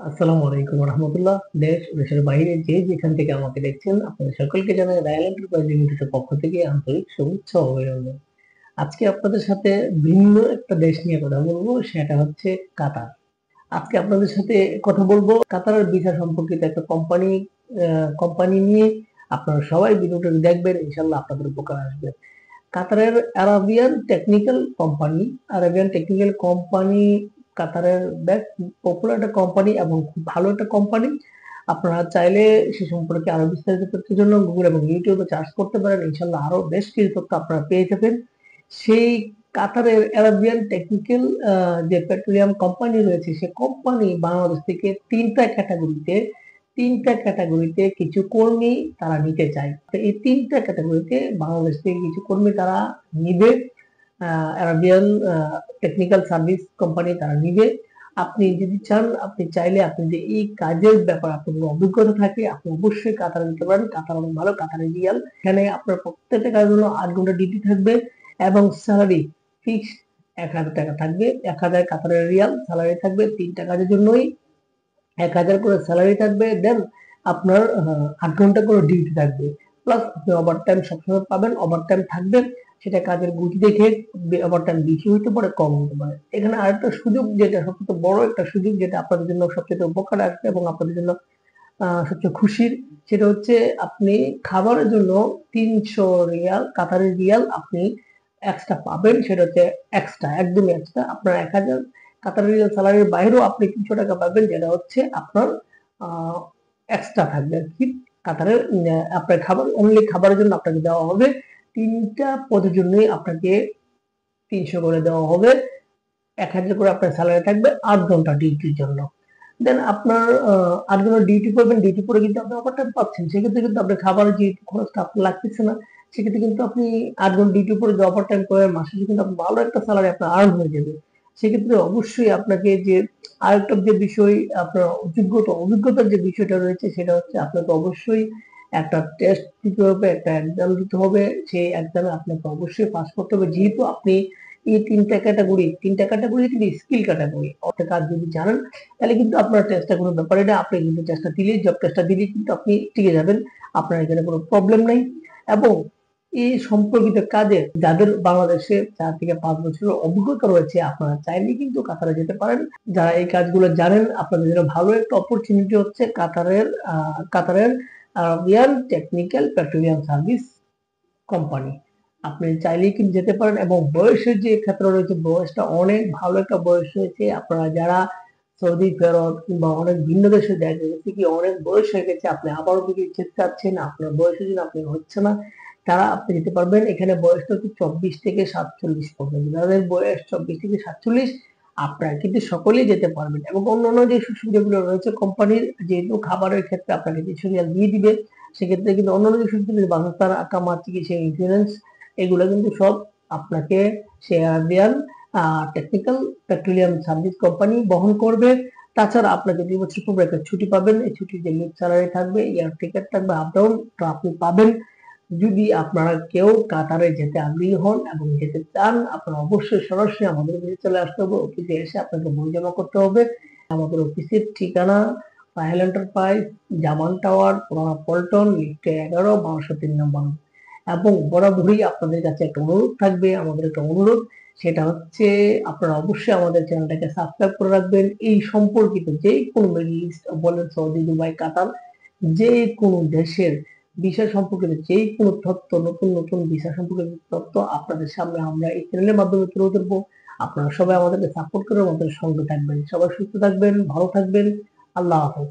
আসসালামু আলাইকুম রহমতুল্লাহ। দেশ ও দেশের বাইরে যে যেখান থেকে আমাকে দেখছেন আপনাদের সকলকে জানাই রায়াল এন্টারপ্রাইজ লিমিটেডের পক্ষ থেকে আন্তরিক শুভেচ্ছা ও অভিনন্দন। আজকে আপনাদের সাথে ভিন্ন একটা দেশ নিয়ে কথা বলবো, সেটা হচ্ছে কাতার। আজকে আপনাদের সাথে কথা বলবো কাতারের ভিসা সম্পর্কিত একটা কোম্পানি নিয়ে। আপনারা সবাই ভিডিওটা দেখবেন, ইনশাল্লাহ আপনাদের উপকার আসবে। কাতারের আরাবিয়ান টেকনিক্যাল কোম্পানি কাতারের বেস্ট পপুলার একটা কোম্পানি এবং খুব ভালো একটা কোম্পানি। আপনারা চাইলে সে সম্পর্কে আরো বিস্তারিত তথ্যের জন্য গুগল এবং ইউটিউবে সার্চ করতে পারেন, ইনশাল্লাহ আরো বেশ কিছু তথ্য আপনারা পেয়ে যাবেন। সেই কাতারের আরাবিয়ান টেকনিক্যাল যে পেট্রোলিয়াম কোম্পানি রয়েছে, সে কোম্পানি বাংলাদেশ থেকে তিনটা ক্যাটাগরিতে কিছু কর্মী তারা নিতে চায়। তো এই তিনটা ক্যাটাগরিতে বাংলাদেশ থেকে কিছু কর্মী তারা নিবে। আরাবিয়ান টেকনিক্যাল সার্ভিস কোম্পানি তারা নিবে। আপনি যদি চান, আপনি চাইলে আপনি যে এই কাজের ব্যাপারে আপনার কোনো অভিজ্ঞতা থাকে, আপনি অবশ্যই কাতারে নিতে পারেন। কাতার অনেক ভালো, কাতারে রিয়াল। এখানে আপনার প্রত্যেকটা কাজের জন্য 8 ঘন্টা ডিউটি থাকবে এবং স্যালারি ফিক্সড 1,000 টাকা থাকবে। 1,000 কাতারের রিয়াল স্যালারি থাকবে। তিনটা কাজের জন্যই 1,000 করে স্যালারি থাকবে। দেন আপনার 8 ঘন্টা করে ডিউটি থাকবে, প্লাস আপনি ওভার টাইম সবসময় পাবেন। ওভার টাইম থাকবে, সেটা কাজের গতি দেখে ওভার টাইম বেশি হইতে পারে, কম হতে পারে। এখানে আরেকটা সুযোগ, যেটা সবচেয়ে বড় একটা সুযোগ, যেটা আপনাদের জন্য সবচেয়ে উপকার আসবে এবং আপনাদের জন্য সবচেয়ে খুশির, সেটা হচ্ছে আপনি খাবারের জন্য 300 রিয়াল কাতারি রিয়াল আপনি এক্সট্রা পাবেন। সেটা হচ্ছে এক্সট্রা, একদমই এক্সট্রা। আপনার 1,000 কাতারি রিয়াল স্যালারির বাইরেও আপনি 300 টাকা পাবেন, যেটা হচ্ছে আপনার এক্সট্রা থাকবে আর কি। কাতারের আপনার খাবারের জন্য আপনাকে দেওয়া হবে। তিনটা পদের জন্যই আপনাকে 300 করে দেওয়া হবে। 1,000 করে আপনার স্যালারি থাকবে 8 ঘন্টা ডিউটির জন্য। দেন আপনার 8 ঘন্টা ডিউটি করবেন, ডিউটি করে কিন্তু আপনি ওভারটাইম পাচ্ছেন। সেক্ষেত্রে কিন্তু আপনার খাবারের যে খরচটা আপনার লাগতেছে না। সেক্ষেত্রে কিন্তু আপনি 8 ঘন্টা ডিউটি করে যে ওভারটাইম করে মাসে কিন্তু আপনার ভালো একটা স্যালারি আপনার আর্ন হয়ে যাবে। সেক্ষেত্রে অবশ্যই আপনাকে যে আরেকটা যে বিষয়, আপনার অভিজ্ঞতার যে বিষয়টা রয়েছে, সেটা হচ্ছে আপনাকে অবশ্যই একটা টেস্ট দিতে হবে, একটা এক্সাম দিতে হবে। সেই এক্সামে আপনাকে অবশ্যই পাস করতে হবে, যেহেতু আপনি এই তিনটা ক্যাটাগরি কিন্তু স্কিল ক্যাটাগরি। অর্থাৎ কাজ যদি জানেন, তাহলে কিন্তু আপনার টেস্টটা কোনো ব্যাপারে না। আপনি কিন্তু জব টেস্টটা দিলেই কিন্তু আপনি টিকে যাবেন। আপনার এখানে কোনো প্রবলেম নাই। এবং এই সম্পর্কিত কাজে যাদের বাংলাদেশে 4 থেকে 5 বছরের অভিজ্ঞতা রয়েছে, আপনারা চাইলে কিন্তু কাতারে যেতে পারেন। যারা এই কাজগুলো জানেন, আপনাদের জন্য ভালো একটা অপরচুনিটি হচ্ছে কাতারের Arabian technical petroleum service company. আপনি চাইলেই কিন্তু যেতে পারেন। এবং বয়সের যে ক্ষেত্র রয়েছে, বয়সটা অনেক ভালো একটা বয়স রয়েছে। আপনারা যারা সৌদি ফেরত কিংবা অনেক ভিন্ন দেশে যায়, যেতে কি অনেক বয়স হয়ে গেছে, আপনি আবারও যদি যেতে চাচ্ছেন, আপনার বয়সের জন্য আপনি হচ্ছে না, তারা আপনি যেতে পারবেন। এখানে বয়সটা হচ্ছে 24 থেকে 47 পর্যন্ত। যাদের বয়স 24 থেকে 47, আপনারা কিন্তু সকলেই যেতে পারবেন। এবং অন্যান্য যে সুযোগ সুবিধাগুলো রয়েছে কোম্পানির, যেহেতু খাবারের ক্ষেত্রে আপনাকে কিছু রিয়াল দিয়ে দিবে, সেক্ষেত্রে কিন্তু অন্যান্য যে সুযোগ সুবিধা, বাসস্থান, আকামা, চিকিৎসা, ইন্স্যুরেন্স, এগুলো কিন্তু সব আপনাকে শেয়ার দেয়ার টেকনিক্যাল পেট্রোলিয়াম সার্ভিস কোম্পানি বহন করবে। তাছাড়া আপনাকে 2 বছর পর একটা ছুটি পাবেন। এই ছুটির যে লিভ স্যালারি থাকবে, এয়ার টিকেট থাকবে আপ ডাউন, তো আপনি পাবেন। যদি আপনারা কেউ কাতারে যেতে আগ্রহী হন এবং যেতে চান, আপনারা অবশ্যই সরাসরি আমাদের অফিসে চলে আসতে হবে। অফিসে এসে আপনাকে বই জমা করতে হবে। আমাদের অফিসের ঠিকানা রাহেল এন্টারপ্রাইজ, জামান টাওয়ার, পুরানা পল্টন, লিফটে 11, 1203 নম্বর। এবং বরাবরই আপনাদের কাছে একটা অনুরোধ থাকবে, আমাদের একটা অনুরোধ, সেটা হচ্ছে আপনারা অবশ্যই আমাদের চ্যানেলটাকে সাবস্ক্রাইব করে রাখবেন। এই সম্পর্কিত যে কোনো মিডল ইস্ট বলেন, সৌদি, দুবাই, কাতার, যে কোনো দেশের ভিসা সম্পর্কিত যে কোনো তথ্য, নতুন নতুন ভিসা সম্পর্কিত তথ্য আপনাদের সামনে আমরা এই চ্যানেলের মাধ্যমে তুলে ধরবো। আপনারা সবাই আমাদেরকে সাপোর্ট করে আমাদের সঙ্গে থাকবেন। সবাই সুস্থ থাকবেন, ভালো থাকবেন। আল্লাহ হাফেজ।